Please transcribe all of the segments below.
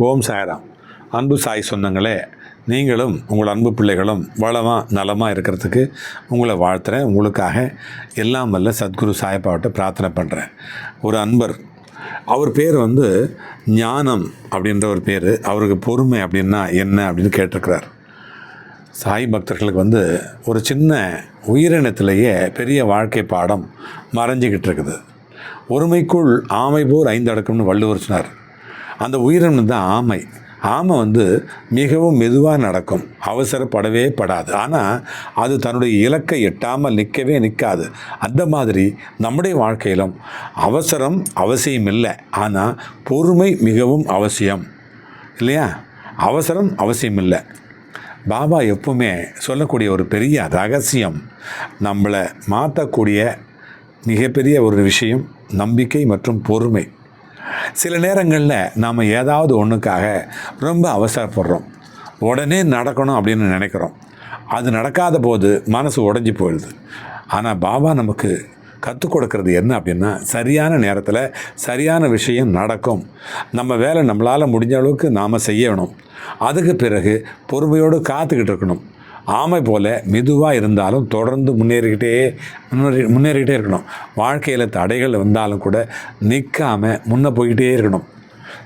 ஓம் சாய்ராம். அன்பு சாய் சொந்தங்களே, நீங்களும் உங்கள் அன்பு பிள்ளைகளும் வளமாக நலமாக இருக்கிறதுக்கு உங்களை வாழ்த்துறேன். உங்களுக்காக எல்லாம் வல்ல சத்குரு சாய்பாவிட்ட பிரார்த்தனை பண்ணுறேன். ஒரு அன்பர், அவர் பேர் ஞானம் அப்படின்ற ஒரு பேர். அவருக்கு பொறுமை அப்படின்னா என்ன அப்படின்னு கேட்டிருக்கிறார். சாய் பக்தர்களுக்கு ஒரு சின்ன உயிரினத்திலேயே பெரிய வாழ்க்கை பாடம் மறைஞ்சிக்கிட்டு இருக்குது. ஒருமைக்குள் ஆமை போர் 5 அடக்கம்னு வள்ளுவர் சொன்னார். அந்த உயிரினம் தான் ஆமை. ஆமை மிகவும் மெதுவாக நடக்கும், அவசரப்படவே படாது. ஆனால் அது தன்னுடைய இலக்கை எட்டாமல் நிற்கவே நிற்காது. அந்த மாதிரி நம்முடைய வாழ்க்கையிலும் அவசரம் அவசியம் இல்லை, ஆனால் பொறுமை மிகவும் அவசியம் இல்லையா? அவசரம் அவசியம் இல்லை. பாபா எப்பவுமே சொல்லக்கூடிய ஒரு பெரிய ரகசியம், நம்மளை மாற்றக்கூடிய மிகப்பெரிய ஒரு விஷயம் நம்பிக்கை மற்றும் பொறுமை. சில நேரங்களில் நாம் ஏதாவது ஒன்றுக்காக ரொம்ப அவசரப்படுறோம், உடனே நடக்கணும் அப்படின்னு நினைக்கிறோம். அது நடக்காத போது மனசு உடைஞ்சி போயிடுது. ஆனால் பாபா நமக்கு கற்றுக் கொடுக்கறது என்ன அப்படின்னா, சரியான நேரத்தில் சரியான விஷயம் நடக்கும். நம்ம வேலை நம்மளால் முடிஞ்ச அளவுக்கு நாம் செய்யணும். அதுக்கு பிறகு பொறுமையோடு காத்துக்கிட்டு இருக்கணும். ஆமை போல் மெதுவாக இருந்தாலும் தொடர்ந்து முன்னேறிக்கிட்டே இருக்கணும். வாழ்க்கையில் தடைகள் வந்தாலும் கூட நிற்காமல் முன்னே போய்கிட்டே இருக்கணும்.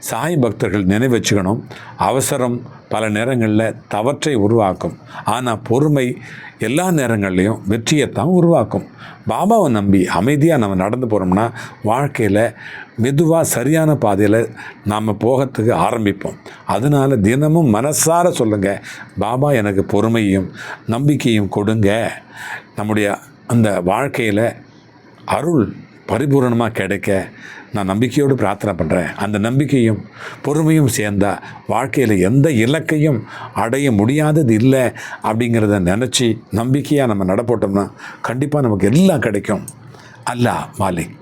சாய் பக்தர்கள் நினைவு வச்சுக்கணும், அவசரம் பல நேரங்களில் தவற்றை உருவாக்கும், ஆனால் பொறுமை எல்லா நேரங்கள்லேயும் வெற்றியைத்தான் உருவாக்கும். பாபாவை நம்பி அமைதியாக நம்ம நடந்து போகிறோம்னா வாழ்க்கையில் மெதுவாக சரியான பாதையில் நாம் போகிறதுக்கு ஆரம்பிப்போம். அதனால் தினமும் மனசார சொல்லுங்கள், பாபா எனக்கு பொறுமையும் நம்பிக்கையும் கொடுங்க. நம்முடைய அந்த வாழ்க்கையில் அருள் பரிபூரணமாக கிடைக்க நான் நம்பிக்கையோடு பிரார்த்தனை பண்ணுறேன். அந்த நம்பிக்கையும் பொறுமையும் சேர்ந்தால் வாழ்க்கையில் எந்த இலக்கையும் அடைய முடியாதது இல்லை அப்படிங்கிறத நினச்சி நம்பிக்கையாக நம்ம நடப்போட்டோம்னா கண்டிப்பாக நமக்கு எல்லாம் கிடைக்கும். அல்லாஹ் மாலிக்.